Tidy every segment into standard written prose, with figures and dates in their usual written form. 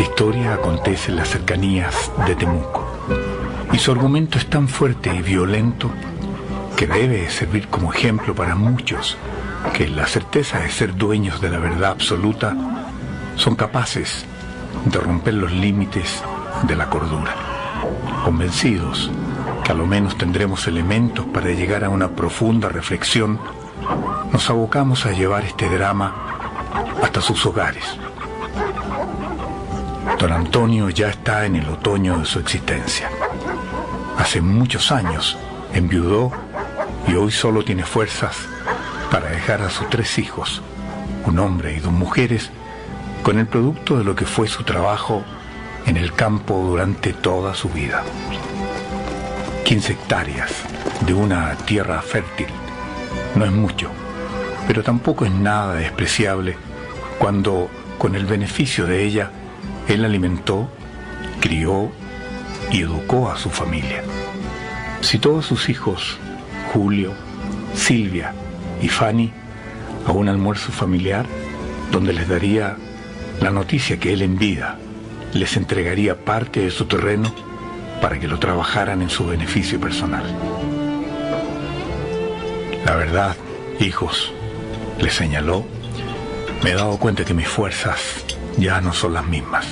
Esta historia acontece en las cercanías de Temuco, y su argumento es tan fuerte y violento que debe servir como ejemplo para muchos que en la certeza de ser dueños de la verdad absoluta son capaces de romper los límites de la cordura, convencidos que a lo menos tendremos elementos para llegar a una profunda reflexión. Nos abocamos a llevar este drama hasta sus hogares. Don Antonio ya está en el otoño de su existencia. Hace muchos años enviudó y hoy solo tiene fuerzas para dejar a sus 3 hijos, un hombre y 2 mujeres, con el producto de lo que fue su trabajo en el campo durante toda su vida. 15 hectáreas de una tierra fértil no es mucho, pero tampoco es nada despreciable cuando, con el beneficio de ella, él alimentó, crió y educó a su familia. Si todos sus hijos, Julio, Silvia y Fanny, a un almuerzo familiar donde les daría la noticia que él en vida les entregaría parte de su terreno para que lo trabajaran en su beneficio personal. La verdad, hijos, les señaló, me he dado cuenta que mis fuerzas ya no son las mismas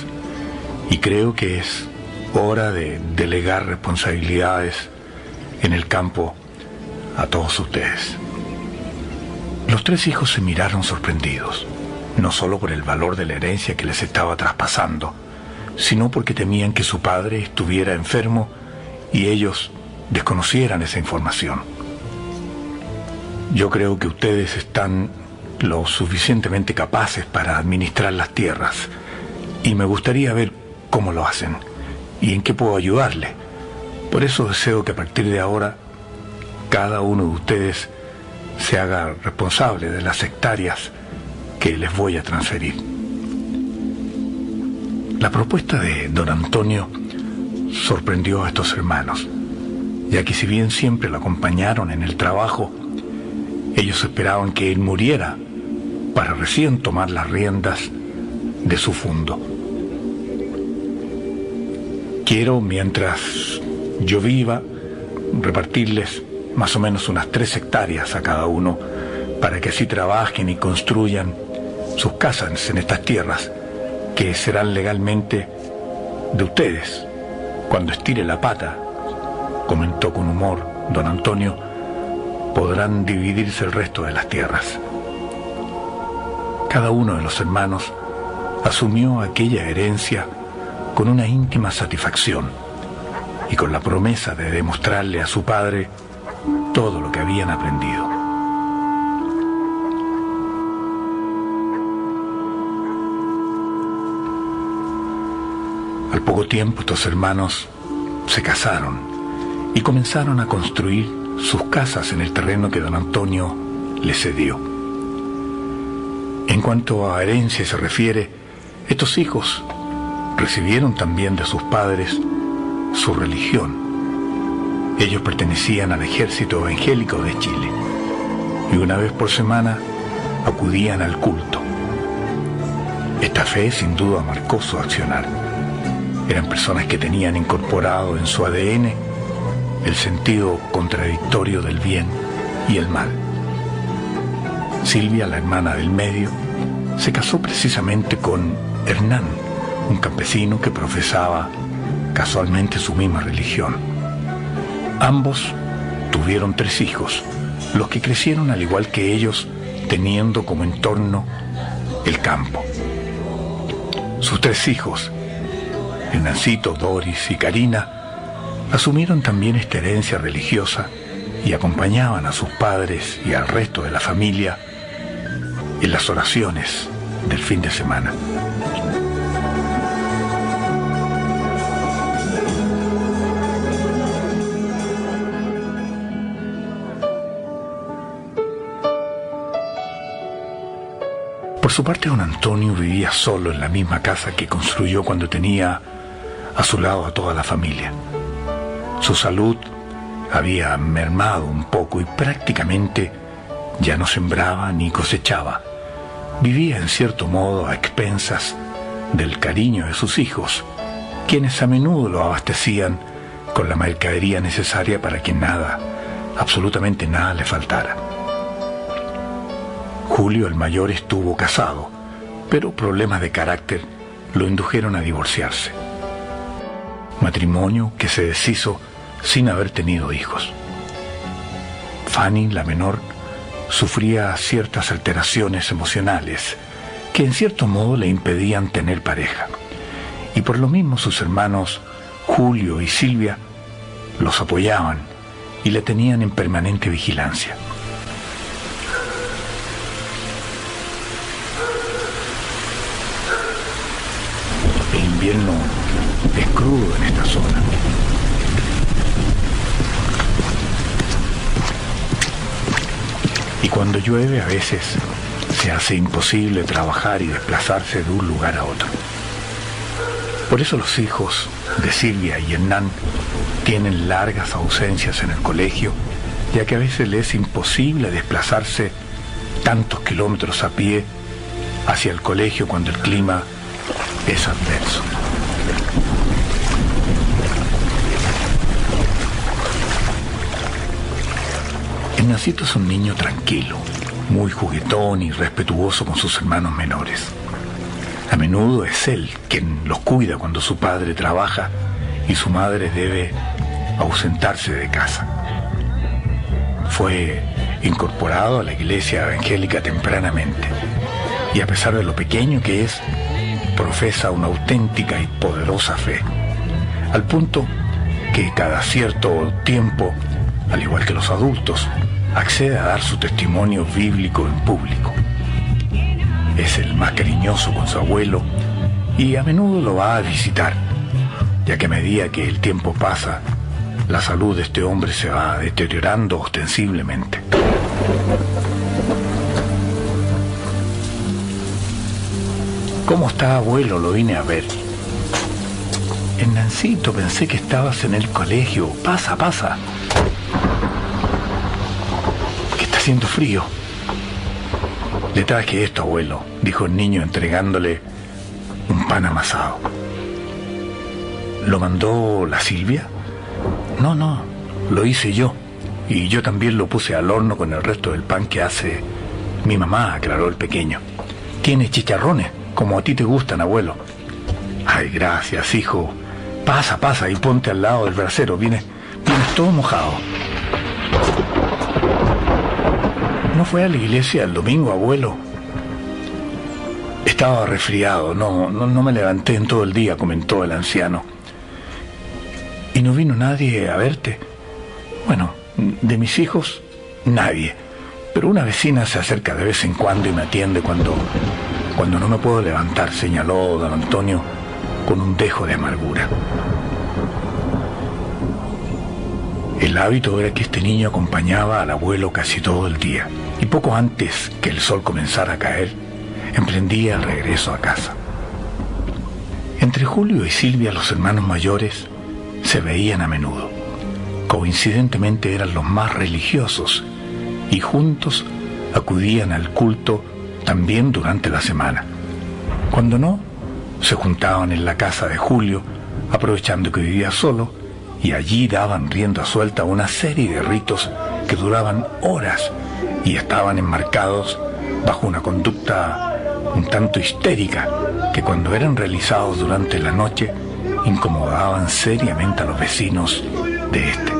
y creo que es hora de delegar responsabilidades en el campo a todos ustedes. Los 3 hijos se miraron sorprendidos, no solo por el valor de la herencia que les estaba traspasando, sino porque temían que su padre estuviera enfermo y ellos desconocieran esa información. Yo creo que ustedes están lo suficientemente capaces para administrar las tierras y me gustaría ver cómo lo hacen y en qué puedo ayudarle. Por eso deseo que a partir de ahora cada uno de ustedes se haga responsable de las hectáreas que les voy a transferir. La propuesta de don Antonio sorprendió a estos hermanos, ya que si bien siempre lo acompañaron en el trabajo, ellos esperaban que él muriera para recién tomar las riendas de su fundo. Quiero, mientras yo viva, repartirles más o menos unas 3 hectáreas a cada uno, para que así trabajen y construyan sus casas en estas tierras, que serán legalmente de ustedes. Cuando estire la pata, comentó con humor don Antonio, podrán dividirse el resto de las tierras. Cada uno de los hermanos asumió aquella herencia con una íntima satisfacción y con la promesa de demostrarle a su padre todo lo que habían aprendido. Al poco tiempo estos hermanos se casaron y comenzaron a construir sus casas en el terreno que don Antonio les cedió. En cuanto a herencia se refiere, estos hijos recibieron también de sus padres su religión. Ellos pertenecían al Ejército Evangélico de Chile y una vez por semana acudían al culto. Esta fe sin duda marcó su accionar. Eran personas que tenían incorporado en su ADN el sentido contradictorio del bien y el mal. Silvia, la hermana del medio, se casó precisamente con Hernán, un campesino que profesaba casualmente su misma religión. Ambos tuvieron 3 hijos, los que crecieron al igual que ellos, teniendo como entorno el campo. Sus 3 hijos, Hernancito, Doris y Karina, asumieron también esta herencia religiosa y acompañaban a sus padres y al resto de la familia en las oraciones del fin de semana. Por su parte, don Antonio vivía solo en la misma casa que construyó cuando tenía a su lado a toda la familia. Su salud había mermado un poco y prácticamente ya no sembraba ni cosechaba. Vivía en cierto modo a expensas del cariño de sus hijos, quienes a menudo lo abastecían con la mercadería necesaria para que nada, absolutamente nada le faltara. Julio el mayor estuvo casado, pero problemas de carácter lo indujeron a divorciarse. Matrimonio que se deshizo sin haber tenido hijos. Fanny, la menor, sufría ciertas alteraciones emocionales que en cierto modo le impedían tener pareja, y por lo mismo sus hermanos Julio y Silvia los apoyaban y le tenían en permanente vigilancia. El invierno es crudo en esta zona. Y cuando llueve a veces se hace imposible trabajar y desplazarse de un lugar a otro. Por eso los hijos de Silvia y Hernán tienen largas ausencias en el colegio, ya que a veces les es imposible desplazarse tantos kilómetros a pie hacia el colegio cuando el clima es adverso. Hernancito es un niño tranquilo, muy juguetón y respetuoso con sus hermanos menores. A menudo es él quien los cuida cuando su padre trabaja y su madre debe ausentarse de casa. Fue incorporado a la iglesia evangélica tempranamente y a pesar de lo pequeño que es, profesa una auténtica y poderosa fe, al punto que cada cierto tiempo, al igual que los adultos, accede a dar su testimonio bíblico en público. Es el más cariñoso con su abuelo y a menudo lo va a visitar, ya que a medida que el tiempo pasa, la salud de este hombre se va deteriorando ostensiblemente. ¿Cómo está, abuelo? Lo vine a ver. Hernancito, pensé que estabas en el colegio. Pasa, pasa. Que está haciendo frío. Le traje esto, abuelo, dijo el niño entregándole un pan amasado. ¿Lo mandó la Silvia? No, lo hice yo. Y yo también lo puse al horno con el resto del pan que hace mi mamá, aclaró el pequeño. Tiene chicharrones, como a ti te gustan, abuelo. Ay, gracias, hijo. Pasa, pasa y ponte al lado del brasero. Vienes todo mojado. ¿No fue a la iglesia el domingo, abuelo? Estaba resfriado, no me levanté en todo el día, comentó el anciano. ¿Y no vino nadie a verte? Bueno, de mis hijos, nadie. Pero una vecina se acerca de vez en cuando y me atiende cuando no me puedo levantar, señaló don Antonio con un dejo de amargura. El hábito era que este niño acompañaba al abuelo casi todo el día, y poco antes que el sol comenzara a caer, emprendía el regreso a casa. Entre Julio y Silvia, los hermanos mayores, se veían a menudo. Coincidentemente eran los más religiosos, y juntos acudían al culto también durante la semana. Cuando no, se juntaban en la casa de Julio, aprovechando que vivía solo, y allí daban rienda suelta a una serie de ritos que duraban horas y estaban enmarcados bajo una conducta un tanto histérica que cuando eran realizados durante la noche incomodaban seriamente a los vecinos de este.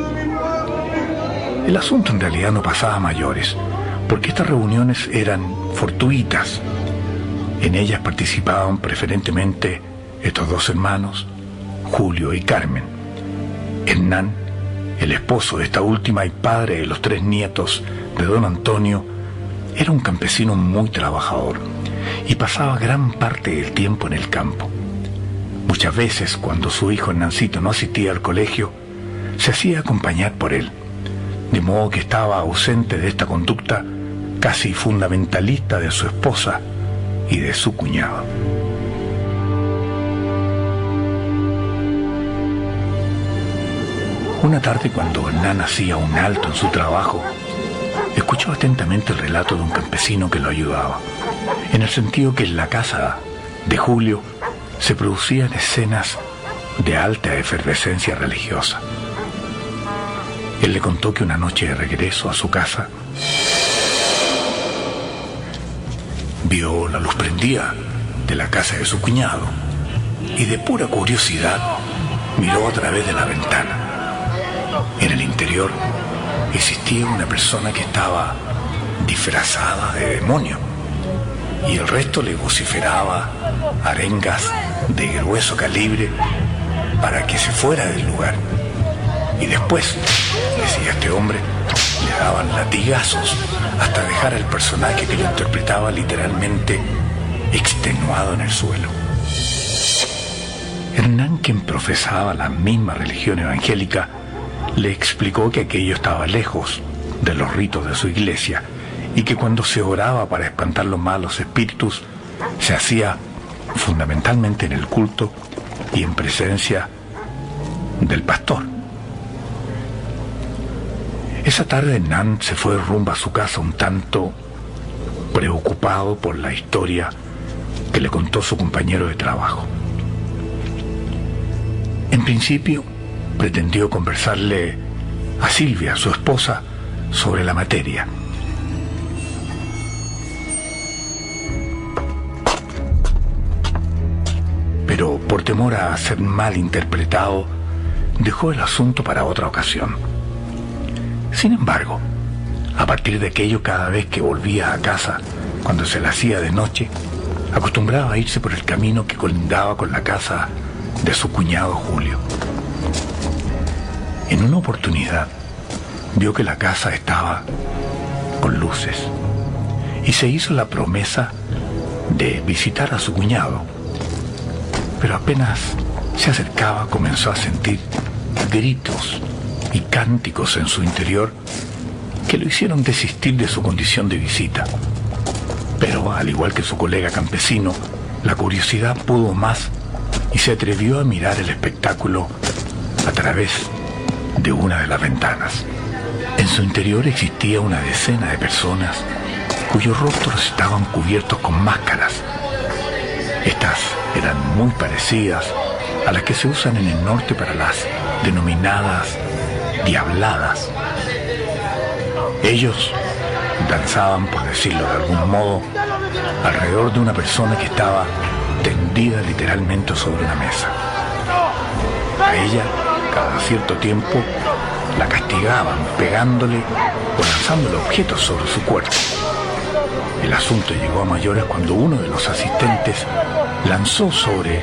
El asunto en realidad no pasaba a mayores, porque estas reuniones eran fortuitas. En ellas participaban preferentemente estos dos hermanos, Julio y Carmen. Hernán, el esposo de esta última y padre de los 3 nietos de don Antonio, era un campesino muy trabajador y pasaba gran parte del tiempo en el campo. Muchas veces, cuando su hijo Hernancito no asistía al colegio, se hacía acompañar por él, de modo que estaba ausente de esta conducta casi fundamentalista de su esposa y de su cuñado. Una tarde, cuando Hernán hacía un alto en su trabajo, escuchó atentamente el relato de un campesino que lo ayudaba, en el sentido que en la casa de Julio se producían escenas de alta efervescencia religiosa. Él le contó que una noche de regreso a su casa vio la luz prendida de la casa de su cuñado y de pura curiosidad miró a través de la ventana. En el interior existía una persona que estaba disfrazada de demonio y el resto le vociferaba arengas de grueso calibre para que se fuera del lugar. Y después, decía este hombre, le daban latigazos hasta dejar al personaje que lo interpretaba literalmente extenuado en el suelo. Hernán, quien profesaba la misma religión evangélica, le explicó que aquello estaba lejos de los ritos de su iglesia y que cuando se oraba para espantar los malos espíritus se hacía fundamentalmente en el culto y en presencia del pastor. Esa tarde Hernán se fue rumbo a su casa un tanto preocupado por la historia que le contó su compañero de trabajo. En principio pretendió conversarle a Silvia, su esposa, sobre la materia. Pero por temor a ser mal interpretado, dejó el asunto para otra ocasión. Sin embargo, a partir de aquello, cada vez que volvía a casa, cuando se le hacía de noche, acostumbraba a irse por el camino que colindaba con la casa de su cuñado Julio. En una oportunidad, vio que la casa estaba con luces y se hizo la promesa de visitar a su cuñado. Pero apenas se acercaba, comenzó a sentir gritos y cánticos en su interior que lo hicieron desistir de su condición de visita. Pero, al igual que su colega campesino, la curiosidad pudo más y se atrevió a mirar el espectáculo a través de una de las ventanas. En su interior existía una decena de personas cuyos rostros estaban cubiertos con máscaras. Estas eran muy parecidas a las que se usan en el norte para las denominadas diabladas. Ellos danzaban, por decirlo de algún modo, alrededor de una persona que estaba tendida literalmente sobre una mesa. A ella, cada cierto tiempo, la castigaban pegándole o lanzándole objetos sobre su cuerpo. El asunto llegó a mayores cuando uno de los asistentes lanzó sobre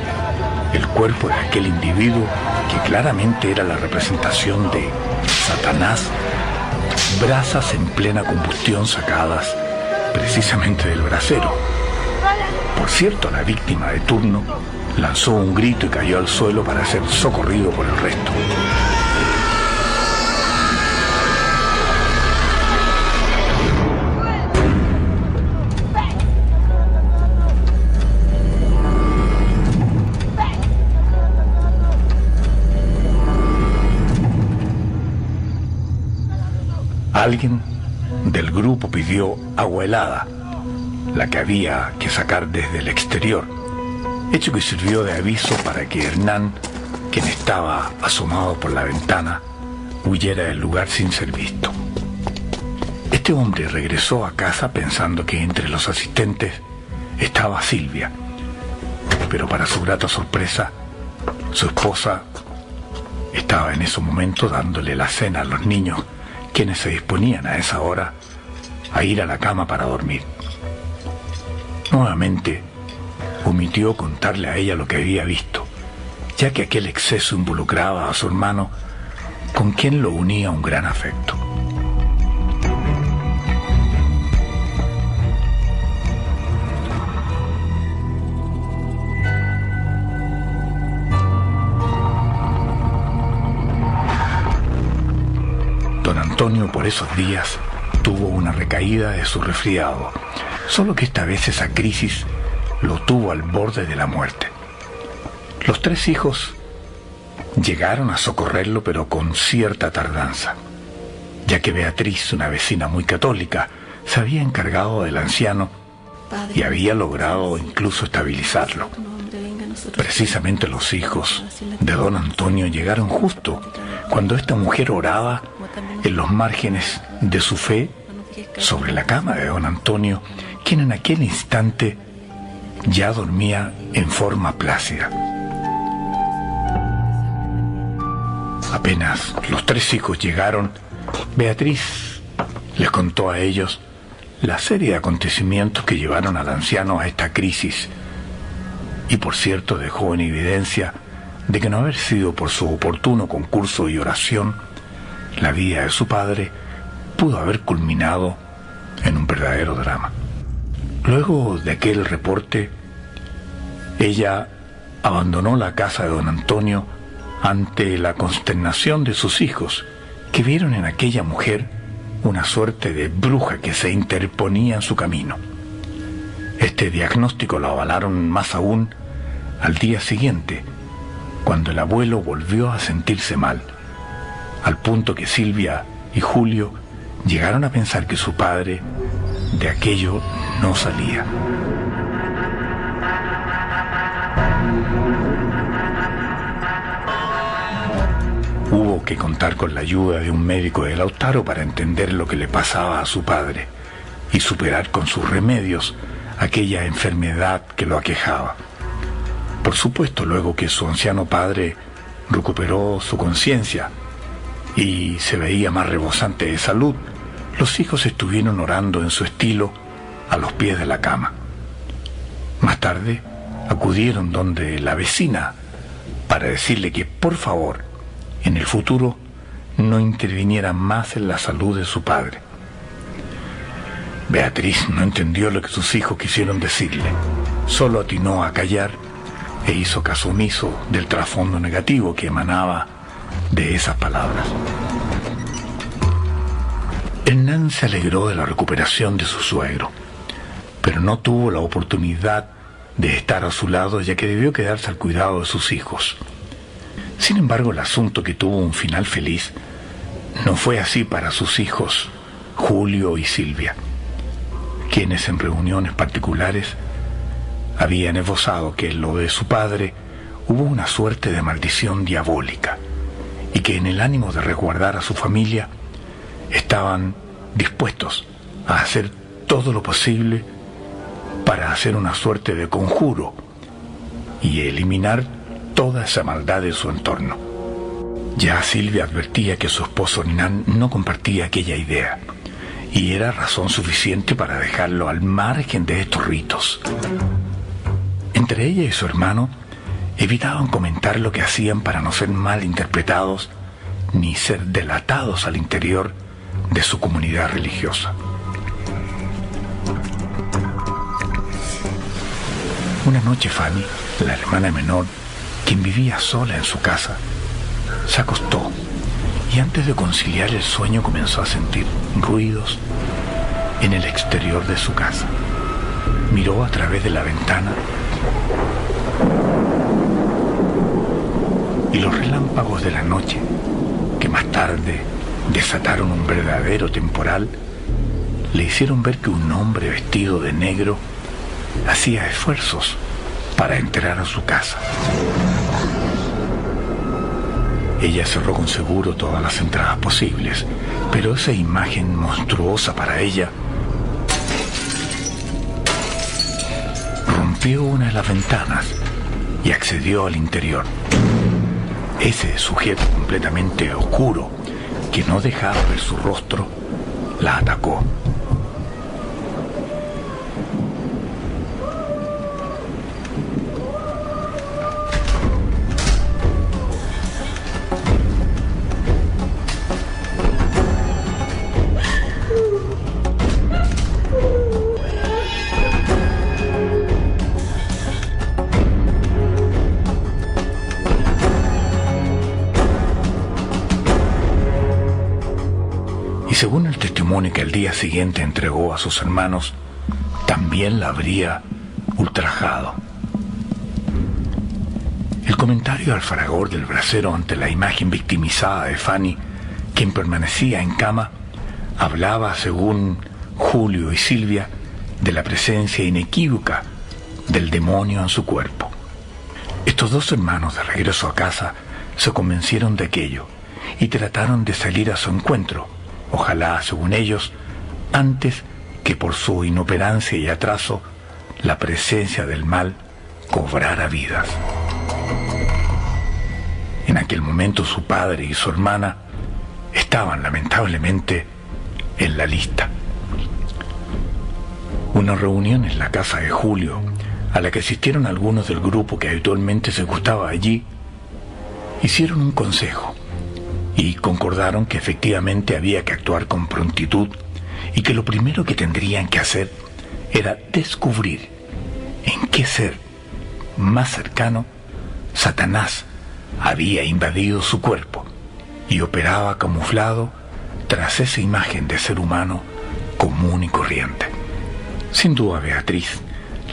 el cuerpo de aquel individuo, que claramente era la representación de Satanás, brasas en plena combustión sacadas precisamente del brasero. Por cierto, la víctima de turno lanzó un grito y cayó al suelo para ser socorrido por el resto. Alguien del grupo pidió agua helada, la que había que sacar desde el exterior, hecho que sirvió de aviso para que Hernán, quien estaba asomado por la ventana, huyera del lugar sin ser visto. Este hombre regresó a casa pensando que entre los asistentes estaba Silvia, pero para su grata sorpresa, su esposa estaba en ese momento dándole la cena a los niños, quienes se disponían a esa hora a ir a la cama para dormir. Nuevamente omitió contarle a ella lo que había visto, ya que aquel exceso involucraba a su hermano, con quien lo unía un gran afecto. Don Antonio por esos días tuvo una recaída de su resfriado, solo que esta vez esa crisis lo tuvo al borde de la muerte. Los tres hijos llegaron a socorrerlo, pero con cierta tardanza, ya que Beatriz, una vecina muy católica, se había encargado del anciano y había logrado incluso estabilizarlo. Precisamente los hijos de don Antonio llegaron justo cuando esta mujer oraba en los márgenes de su fe sobre la cama de don Antonio, quien en aquel instante ya dormía en forma plácida. Apenas los tres hijos llegaron, Beatriz les contó a ellos la serie de acontecimientos que llevaron al anciano a esta crisis, y por cierto dejó en evidencia de que no haber sido por su oportuno concurso y oración, la vida de su padre pudo haber culminado en un verdadero drama. Luego de aquel reporte, ella abandonó la casa de don Antonio ante la consternación de sus hijos, que vieron en aquella mujer una suerte de bruja que se interponía en su camino. Este diagnóstico lo avalaron más aún al día siguiente, cuando el abuelo volvió a sentirse mal, al punto que Silvia y Julio llegaron a pensar que su padre de aquello no salía. Hubo que contar con la ayuda de un médico de Lautaro para entender lo que le pasaba a su padre y superar con sus remedios aquella enfermedad que lo aquejaba. Por supuesto, luego que su anciano padre recuperó su conciencia y se veía más rebosante de salud, los hijos estuvieron orando en su estilo a los pies de la cama. Más tarde acudieron donde la vecina para decirle que por favor en el futuro no interviniera más en la salud de su padre. Beatriz no entendió lo que sus hijos quisieron decirle, solo atinó a callar e hizo caso omiso del trasfondo negativo que emanaba de esas palabras. Hernán se alegró de la recuperación de su suegro, pero no tuvo la oportunidad de estar a su lado, ya que debió quedarse al cuidado de sus hijos. Sin embargo, el asunto, que tuvo un final feliz, no fue así para sus hijos Julio y Silvia, quienes en reuniones particulares habían esbozado que en lo de su padre hubo una suerte de maldición diabólica y que en el ánimo de resguardar a su familia estaban dispuestos a hacer todo lo posible para hacer una suerte de conjuro y eliminar toda esa maldad de su entorno. Ya Silvia advertía que su esposo Hernán no compartía aquella idea, y era razón suficiente para dejarlo al margen de estos ritos. Entre ella y su hermano evitaban comentar lo que hacían para no ser mal interpretados ni ser delatados al interior de su comunidad religiosa. Una noche Fanny, la hermana menor, quien vivía sola en su casa, se acostó y antes de conciliar el sueño comenzó a sentir ruidos en el exterior de su casa. Miró a través de la ventana y los relámpagos de la noche, que más tarde desataron un verdadero temporal, le hicieron ver que un hombre vestido de negro hacía esfuerzos para entrar a su casa. Ella cerró con seguro todas las entradas posibles, pero esa imagen monstruosa para ella rompió una de las ventanas y accedió al interior. Ese sujeto completamente oscuro, que no dejaba ver su rostro, la atacó. Según el testimonio que al día siguiente entregó a sus hermanos, también la habría ultrajado. El comentario al fragor del brasero ante la imagen victimizada de Fanny, quien permanecía en cama, hablaba, según Julio y Silvia, de la presencia inequívoca del demonio en su cuerpo. Estos dos hermanos, de regreso a casa, se convencieron de aquello y trataron de salir a su encuentro, ojalá, según ellos, antes que por su inoperancia y atraso la presencia del mal cobrara vidas. En aquel momento su padre y su hermana estaban lamentablemente en la lista. Una reunión en la casa de Julio, a la que asistieron algunos del grupo que habitualmente se gustaba allí, hicieron un consejo y concordaron que efectivamente había que actuar con prontitud y que lo primero que tendrían que hacer era descubrir en qué ser más cercano Satanás había invadido su cuerpo y operaba camuflado tras esa imagen de ser humano común y corriente. Sin duda, Beatriz,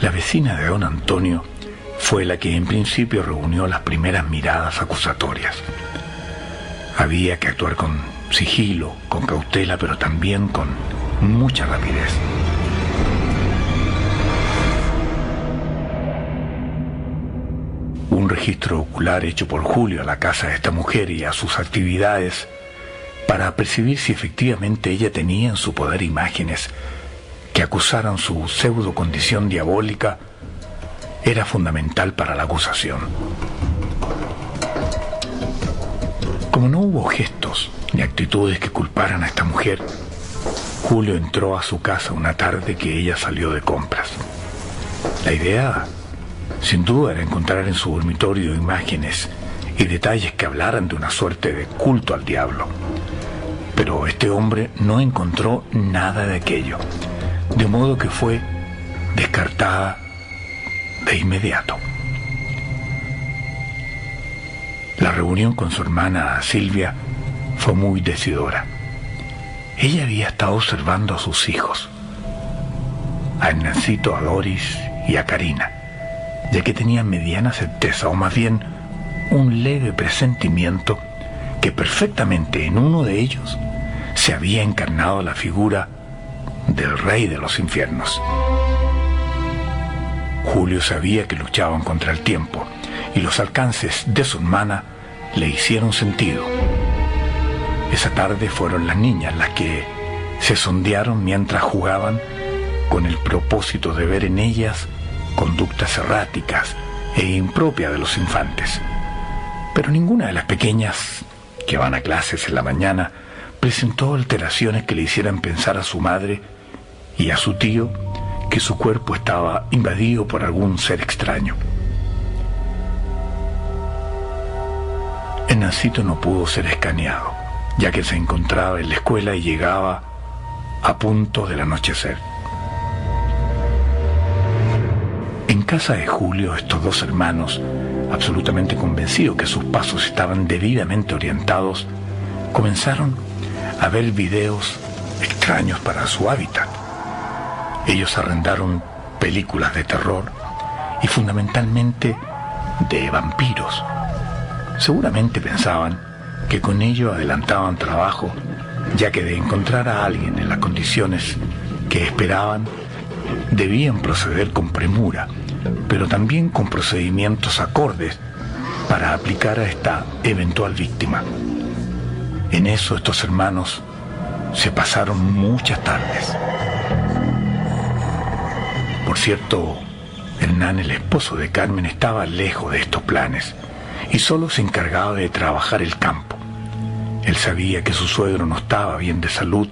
la vecina de don Antonio, fue la que en principio reunió las primeras miradas acusatorias. Había que actuar con sigilo, con cautela, pero también con mucha rapidez. Un registro ocular hecho por Julio a la casa de esta mujer y a sus actividades para percibir si efectivamente ella tenía en su poder imágenes que acusaran su pseudo condición diabólica era fundamental para la acusación. Como no hubo gestos ni actitudes que culparan a esta mujer, Julio entró a su casa una tarde que ella salió de compras. La idea, sin duda, era encontrar en su dormitorio imágenes y detalles que hablaran de una suerte de culto al diablo. Pero este hombre no encontró nada de aquello, de modo que fue descartada de inmediato. La reunión con su hermana Silvia fue muy decidora. Ella había estado observando a sus hijos, a Hernancito, a Doris y a Karina, ya que tenía mediana certeza, o más bien un leve presentimiento, que perfectamente en uno de ellos se había encarnado la figura del rey de los infiernos. Julio sabía que luchaban contra el tiempo y los alcances de su hermana le hicieron sentido. Esa tarde fueron las niñas las que se sondearon mientras jugaban, con el propósito de ver en ellas conductas erráticas e impropias de los infantes. Pero ninguna de las pequeñas, que van a clases en la mañana, presentó alteraciones que le hicieran pensar a su madre y a su tío que su cuerpo estaba invadido por algún ser extraño. Hernancito no pudo ser escaneado, ya que se encontraba en la escuela y llegaba a punto del anochecer. En casa de Julio, estos dos hermanos, absolutamente convencidos que sus pasos estaban debidamente orientados, comenzaron a ver videos extraños para su hábitat. Ellos arrendaron películas de terror y fundamentalmente de vampiros. Seguramente pensaban que con ello adelantaban trabajo, ya que de encontrar a alguien en las condiciones que esperaban, debían proceder con premura, pero también con procedimientos acordes para aplicar a esta eventual víctima. En eso estos hermanos se pasaron muchas tardes. Por cierto, Hernán, el esposo de Carmen, estaba lejos de estos planes y solo se encargaba de trabajar el campo. Él sabía que su suegro no estaba bien de salud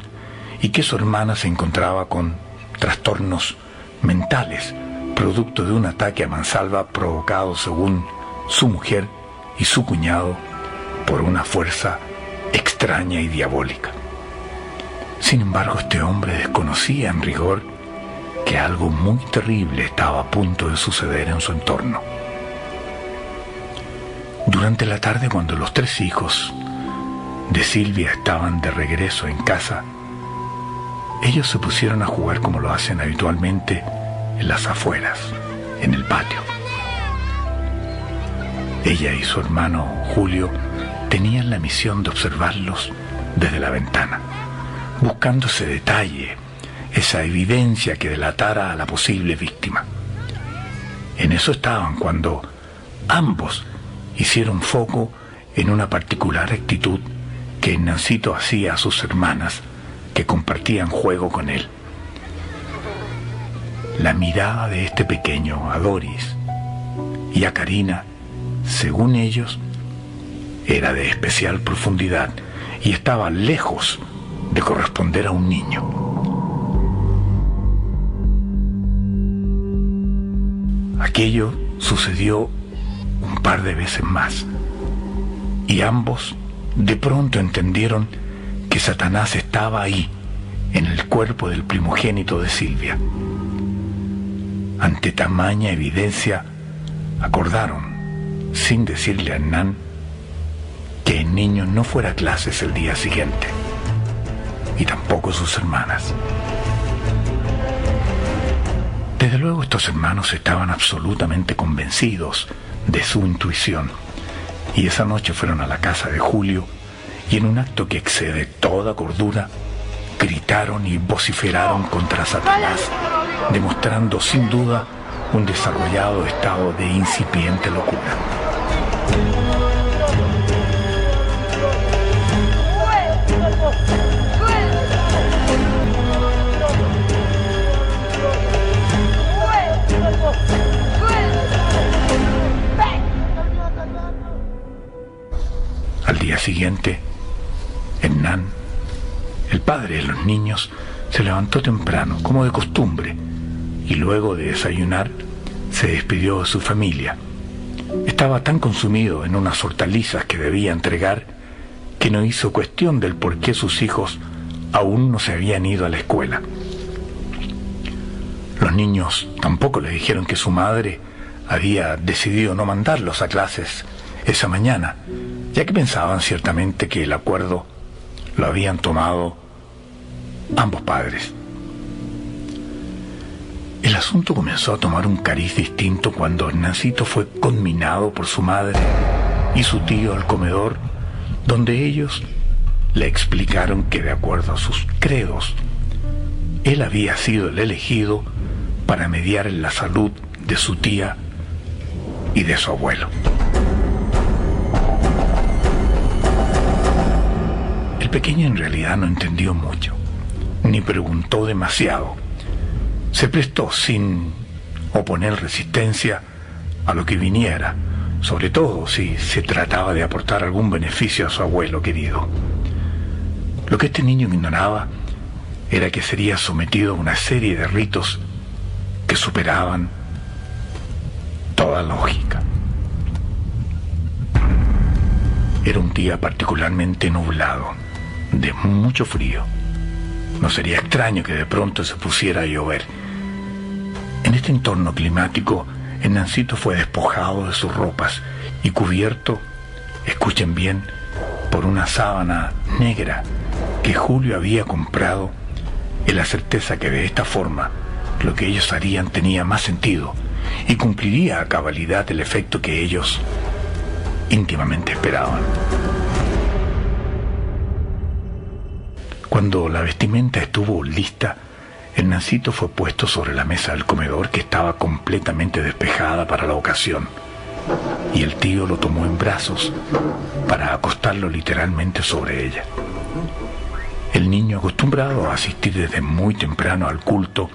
y que su hermana se encontraba con trastornos mentales, producto de un ataque a mansalva provocado, según su mujer y su cuñado, por una fuerza extraña y diabólica. Sin embargo, este hombre desconocía en rigor que algo muy terrible estaba a punto de suceder en su entorno. Durante la tarde, cuando los tres hijos de Silvia estaban de regreso en casa, ellos se pusieron a jugar como lo hacen habitualmente en las afueras, en el patio. Ella y su hermano Julio tenían la misión de observarlos desde la ventana, buscando ese detalle, esa evidencia que delatara a la posible víctima. En eso estaban cuando, ambos hicieron foco en una particular actitud que Hernancito hacía a sus hermanas que compartían juego con él. La mirada de este pequeño a Doris y a Karina, según ellos, era de especial profundidad y estaba lejos de corresponder a un niño. Aquello sucedió un par de veces más y ambos de pronto entendieron que Satanás estaba ahí, en el cuerpo del primogénito de Silvia. Ante tamaña evidencia, acordaron, sin decirle a Hernán, que el niño no fuera a clases el día siguiente, y tampoco sus hermanas. Desde luego estos hermanos estaban absolutamente convencidos de su intuición, y esa noche fueron a la casa de Julio y en un acto que excede toda cordura, gritaron y vociferaron contra Satanás, demostrando sin duda un desarrollado estado de incipiente locura. Al día siguiente, Hernán, el padre de los niños, se levantó temprano, como de costumbre, y luego de desayunar, se despidió de su familia. Estaba tan consumido en unas hortalizas que debía entregar, que no hizo cuestión del por qué sus hijos aún no se habían ido a la escuela. Los niños tampoco le dijeron que su madre había decidido no mandarlos a clases esa mañana, ya que pensaban ciertamente que el acuerdo lo habían tomado ambos padres. El asunto comenzó a tomar un cariz distinto cuando Hernancito fue conminado por su madre y su tío al comedor, donde ellos le explicaron que de acuerdo a sus credos, él había sido el elegido para mediar en la salud de su tía y de su abuelo. El pequeño en realidad no entendió mucho, ni preguntó demasiado. Se prestó sin oponer resistencia a lo que viniera, sobre todo si se trataba de aportar algún beneficio a su abuelo querido. Lo que este niño ignoraba era que sería sometido a una serie de ritos que superaban toda lógica. Era un día particularmente nublado, de mucho frío. No sería extraño que de pronto se pusiera a llover. En este entorno climático, Hernancito fue despojado de sus ropas y cubierto, escuchen bien, por una sábana negra que Julio había comprado, en la certeza que de esta forma lo que ellos harían tenía más sentido y cumpliría a cabalidad el efecto que ellos íntimamente esperaban. Cuando la vestimenta estuvo lista, Hernancito fue puesto sobre la mesa del comedor, que estaba completamente despejada para la ocasión, y el tío lo tomó en brazos para acostarlo literalmente sobre ella. El niño, acostumbrado a asistir desde muy temprano al culto,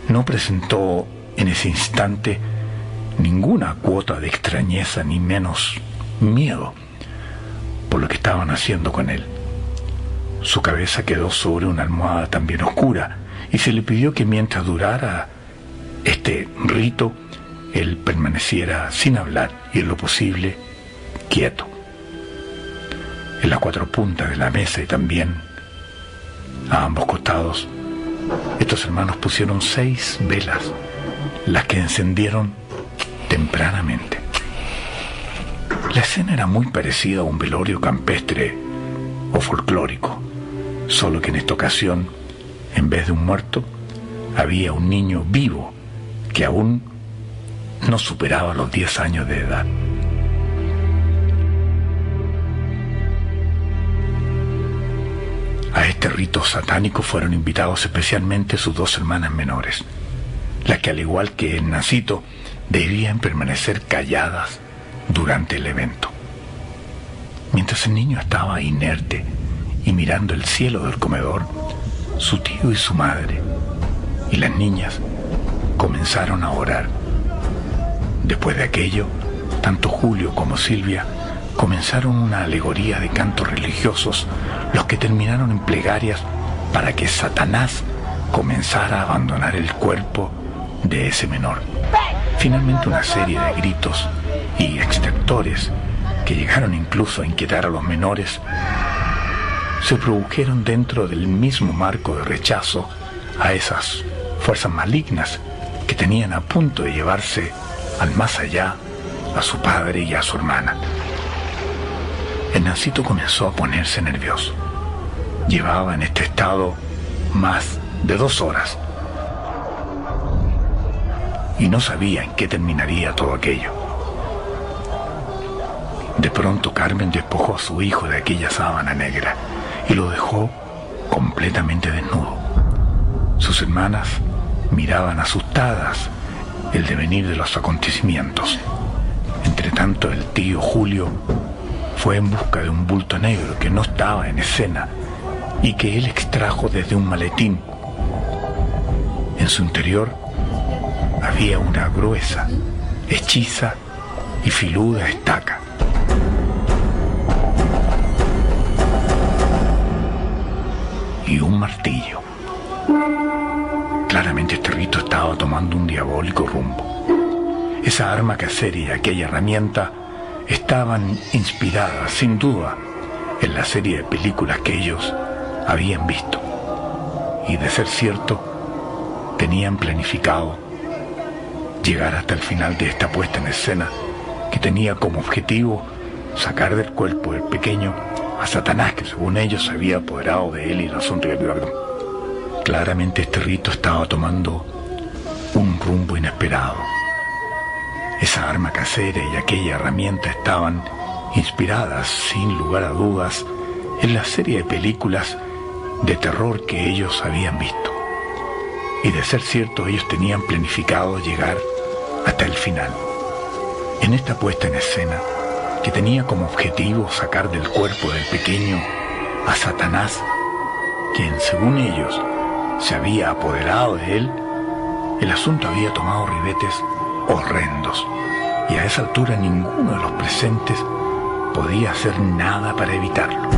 no presentó en ese instante ninguna cuota de extrañeza ni menos miedo por lo que estaban haciendo con él. Su cabeza quedó sobre una almohada también oscura y se le pidió que mientras durara este rito, él permaneciera sin hablar y en lo posible quieto. En las cuatro puntas de la mesa y también a ambos costados, estos hermanos pusieron 6 velas, las que encendieron tempranamente. La escena era muy parecida a un velorio campestre o folclórico, solo que en esta ocasión, en vez de un muerto, había un niño vivo que aún no superaba los 10 años de edad. A este rito satánico fueron invitados especialmente sus 2 hermanas menores, las que al igual que Hernancito debían permanecer calladas durante el evento. Mientras el niño estaba inerte y mirando el cielo del comedor, su tío y su madre y las niñas comenzaron a orar. Después de aquello, tanto Julio como Silvia comenzaron una alegoría de cantos religiosos, los que terminaron en plegarias para que Satanás comenzara a abandonar el cuerpo de ese menor. Finalmente, una serie de gritos y extractores que llegaron incluso a inquietar a los menores se produjeron dentro del mismo marco de rechazo a esas fuerzas malignas que tenían a punto de llevarse al más allá a su padre y a su hermana. El Nancito comenzó a ponerse nervioso. Llevaba en este estado más de 2 horas y no sabía en qué terminaría todo aquello. De pronto Carmen despojó a su hijo de aquella sábana negra y lo dejó completamente desnudo. Sus hermanas miraban asustadas el devenir de los acontecimientos. Entretanto, el tío Julio fue en busca de un bulto negro que no estaba en escena y que él extrajo desde un maletín. En su interior había una gruesa, hechiza y filuda estaca. Y un martillo. Claramente este rito estaba tomando un diabólico rumbo. Esa arma casera y aquella herramienta estaban inspiradas, sin duda, en la serie de películas que ellos habían visto. Y de ser cierto, tenían planificado llegar hasta el final de esta puesta en escena que tenía como objetivo sacar del cuerpo del pequeño a Satanás, que según ellos se había apoderado de él y el asunto de... Claramente este rito estaba tomando un rumbo inesperado. Esa arma casera y aquella herramienta estaban inspiradas, sin lugar a dudas, en la serie de películas de terror que ellos habían visto. Y de ser cierto, ellos tenían planificado llegar hasta el final. En esta puesta en escena, que tenía como objetivo sacar del cuerpo del pequeño a Satanás, quien según ellos se había apoderado de él, el asunto había tomado ribetes horrendos, y a esa altura ninguno de los presentes podía hacer nada para evitarlo.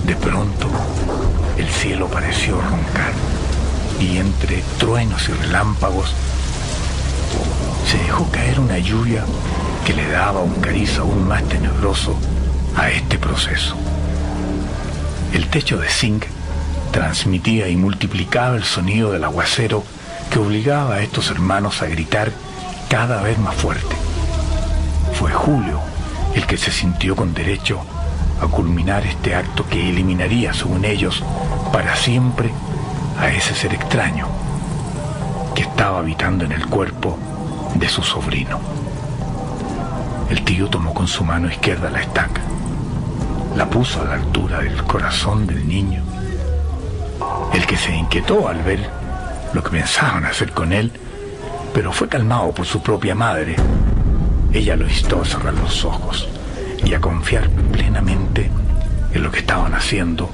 De pronto, el cielo pareció roncar, y entre truenos y relámpagos se dejó caer una lluvia que le daba un cariz aún más tenebroso a este proceso. El techo de zinc transmitía y multiplicaba el sonido del aguacero que obligaba a estos hermanos a gritar cada vez más fuerte. Fue Julio el que se sintió con derecho a culminar este acto que eliminaría, según ellos, para siempre a ese ser extraño que estaba habitando en el cuerpo de su sobrino. El tío tomó con su mano izquierda la estaca, la puso a la altura del corazón del niño, el que se inquietó al ver lo que pensaban hacer con él, pero fue calmado por su propia madre. Ella lo instó a cerrar los ojos y a confiar plenamente en lo que estaban haciendo,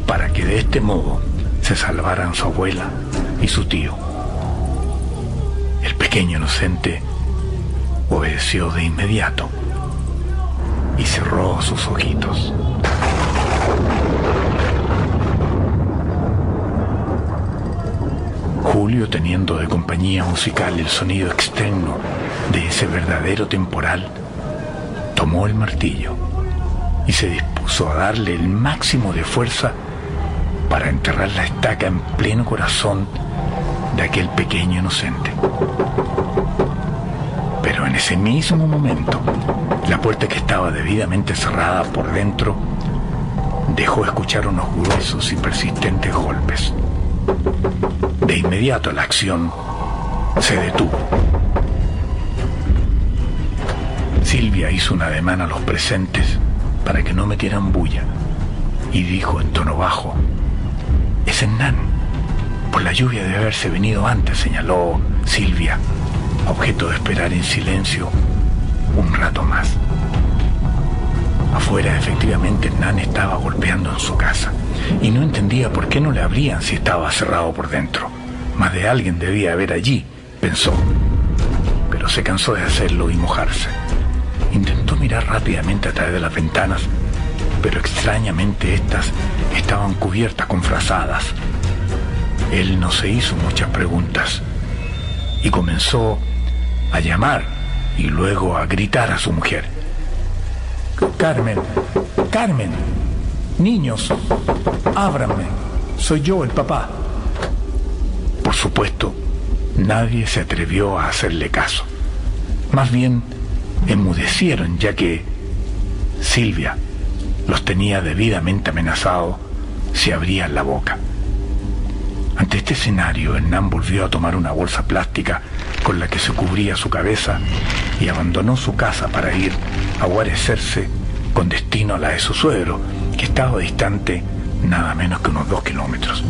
para que de este modo se salvaran su abuela y su tío. El pequeño inocente obedeció de inmediato y cerró sus ojitos. Julio, teniendo de compañía musical el sonido externo de ese verdadero temporal, tomó el martillo y se dispuso a darle el máximo de fuerza para enterrar la estaca en pleno corazón de aquel pequeño inocente. Pero en ese mismo momento, la puerta, que estaba debidamente cerrada por dentro, dejó escuchar unos gruesos y persistentes golpes. De inmediato la acción se detuvo. Silvia hizo un ademán a los presentes para que no metieran bulla y dijo en tono bajo: «Es Hernán. Por la lluvia debe haberse venido antes», señaló Silvia, objeto de esperar en silencio un rato más. Afuera, efectivamente, Hernán estaba golpeando en su casa y no entendía por qué no le abrían si estaba cerrado por dentro. Más de alguien debía haber allí, pensó, pero se cansó de hacerlo y mojarse. Intentó mirar rápidamente a través de las ventanas, pero extrañamente estas estaban cubiertas con frazadas. Él no se hizo muchas preguntas y comenzó a llamar y luego a gritar a su mujer: «Carmen, Carmen, niños, ábranme, soy yo, el papá». Por supuesto, nadie se atrevió a hacerle caso. Más bien, enmudecieron, ya que Silvia los tenía debidamente amenazados si abrían la boca. Ante este escenario, Hernán volvió a tomar una bolsa plástica con la que se cubría su cabeza y abandonó su casa para ir a guarecerse con destino a la de su suegro, que estaba distante nada menos que unos 2 kilómetros.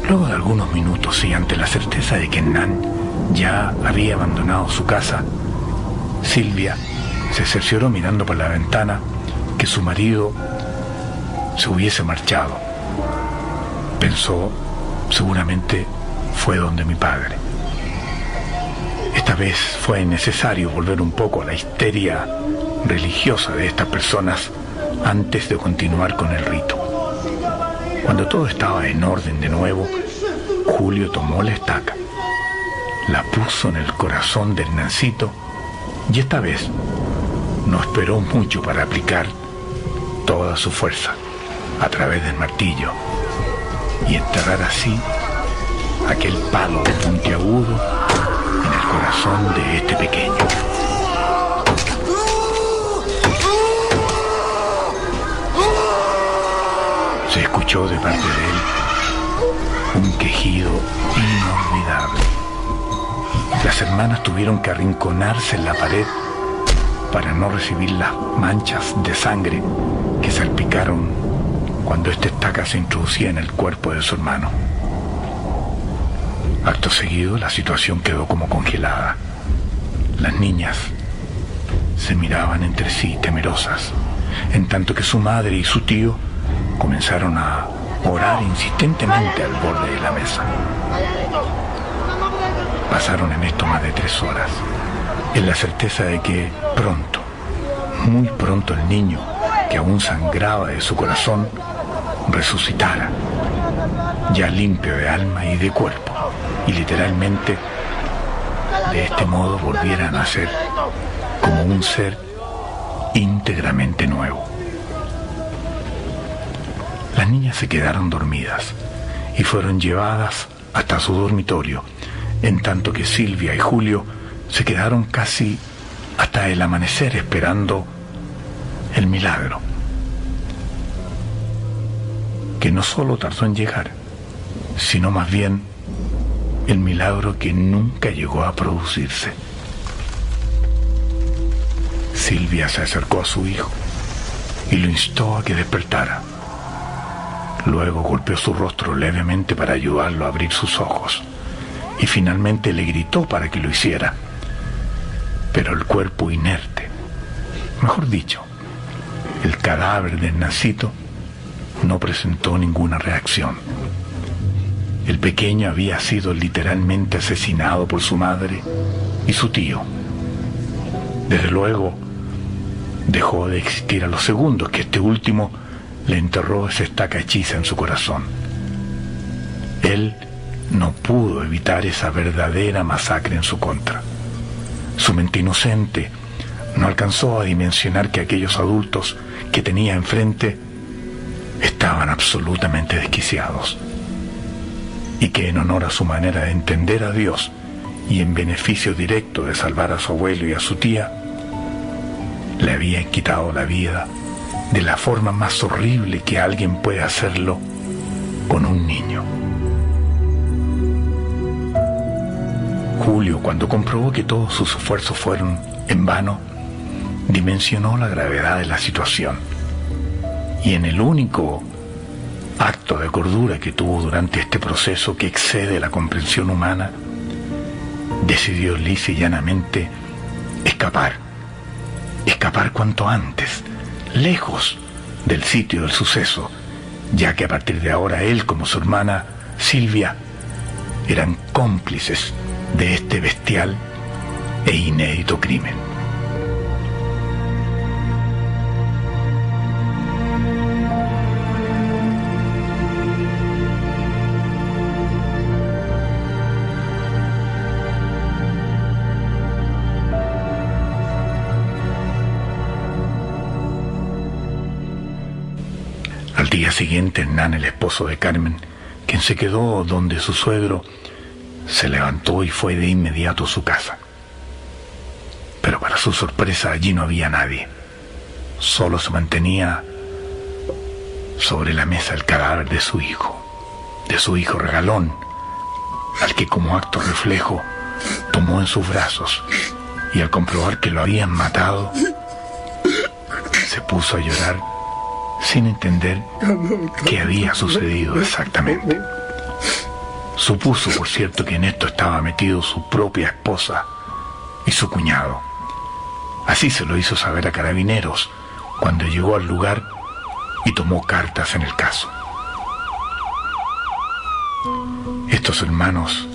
Luego de algunos minutos y ante la certeza de que Hernán ya había abandonado su casa, Silvia se cercioró mirando por la ventana que su marido se hubiese marchado. Pensó: seguramente fue donde mi padre. Esta vez fue necesario volver un poco a la histeria religiosa de estas personas antes de continuar con el rito. Cuando todo estaba en orden de nuevo, Julio tomó la estaca, la puso en el corazón de Hernancito y esta vez no esperó mucho para aplicar toda su fuerza a través del martillo y enterrar así aquel palo puntiagudo en el corazón de este pequeño. Se escuchó de parte de él un quejido inolvidable. Las hermanas tuvieron que arrinconarse en la pared para no recibir las manchas de sangre que salpicaron cuando esta estaca se introducía en el cuerpo de su hermano. Acto seguido, la situación quedó como congelada. Las niñas se miraban entre sí temerosas, en tanto que su madre y su tío comenzaron a orar insistentemente al borde de la mesa. Pasaron en esto más de 3 horas, en la certeza de que pronto, muy pronto, el niño, que aún sangraba de su corazón, resucitara, ya limpio de alma y de cuerpo, y literalmente de este modo volviera a nacer como un ser íntegramente nuevo. Las niñas se quedaron dormidas y fueron llevadas hasta su dormitorio, en tanto que Silvia y Julio se quedaron casi hasta el amanecer esperando el milagro, que no solo tardó en llegar, sino más bien el milagro que nunca llegó a producirse. Silvia se acercó a su hijo y lo instó a que despertara. Luego golpeó su rostro levemente para ayudarlo a abrir sus ojos y finalmente le gritó para que lo hiciera. Pero el cuerpo inerte, mejor dicho, el cadáver del Hernancito, no presentó ninguna reacción. El pequeño había sido literalmente asesinado por su madre y su tío. Desde luego, dejó de existir a los segundos que este último le enterró esa estaca hechiza en su corazón. Él no pudo evitar esa verdadera masacre en su contra. Su mente inocente no alcanzó a dimensionar que aquellos adultos que tenía enfrente estaban absolutamente desquiciados, y que en honor a su manera de entender a Dios y en beneficio directo de salvar a su abuelo y a su tía, le habían quitado la vida de la forma más horrible que alguien puede hacerlo con un niño. Julio, cuando comprobó que todos sus esfuerzos fueron en vano, dimensionó la gravedad de la situación y en el único acto de cordura que tuvo durante este proceso que excede la comprensión humana, decidió lisa y llanamente escapar cuanto antes, lejos del sitio del suceso, ya que a partir de ahora él, como su hermana Silvia, eran cómplices de este bestial e inédito crimen. Al día siguiente, Hernán, el esposo de Carmen, quien se quedó donde su suegro, se levantó y fue de inmediato a su casa. Pero para su sorpresa allí no había nadie. Solo se mantenía sobre la mesa el cadáver de su hijo regalón, al que como acto reflejo tomó en sus brazos y al comprobar que lo habían matado, se puso a llorar sin entender qué había sucedido exactamente. Supuso, por cierto, que en esto estaba metido su propia esposa y su cuñado. Así se lo hizo saber a Carabineros cuando llegó al lugar y tomó cartas en el caso. Estos hermanos,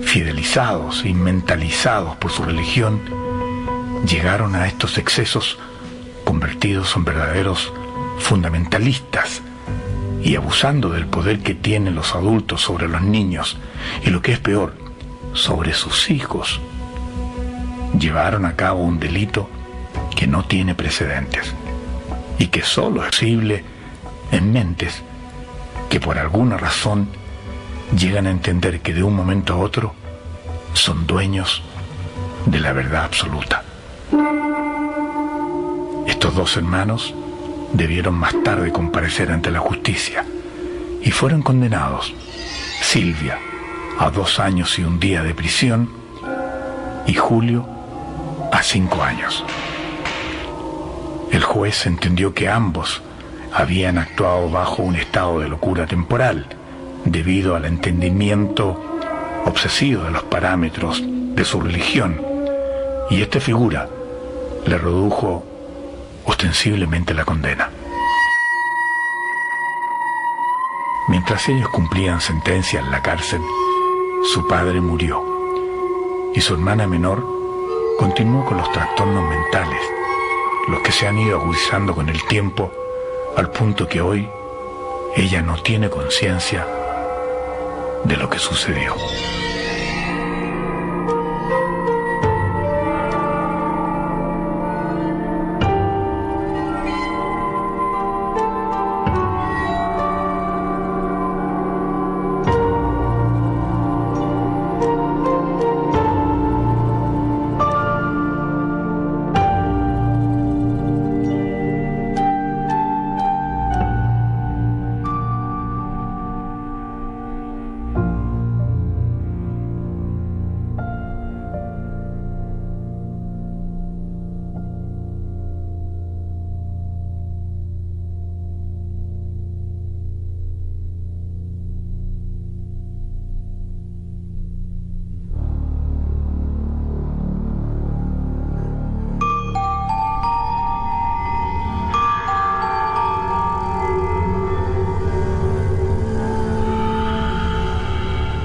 fidelizados y mentalizados por su religión, llegaron a estos excesos convertidos en verdaderos fundamentalistas y abusando del poder que tienen los adultos sobre los niños y, lo que es peor, sobre sus hijos, llevaron a cabo un delito que no tiene precedentes y que solo es posible en mentes que por alguna razón llegan a entender que de un momento a otro son dueños de la verdad absoluta. Estos dos hermanos debieron más tarde comparecer ante la justicia y fueron condenados: Silvia a 2 años y 1 día de prisión y Julio a 5 años. El juez entendió que ambos habían actuado bajo un estado de locura temporal debido al entendimiento obsesivo de los parámetros de su religión, y esta figura le redujo ostensiblemente la condena. Mientras ellos cumplían sentencia en la cárcel, su padre murió y su hermana menor continuó con los trastornos mentales, los que se han ido agudizando con el tiempo al punto que hoy ella no tiene conciencia de lo que sucedió.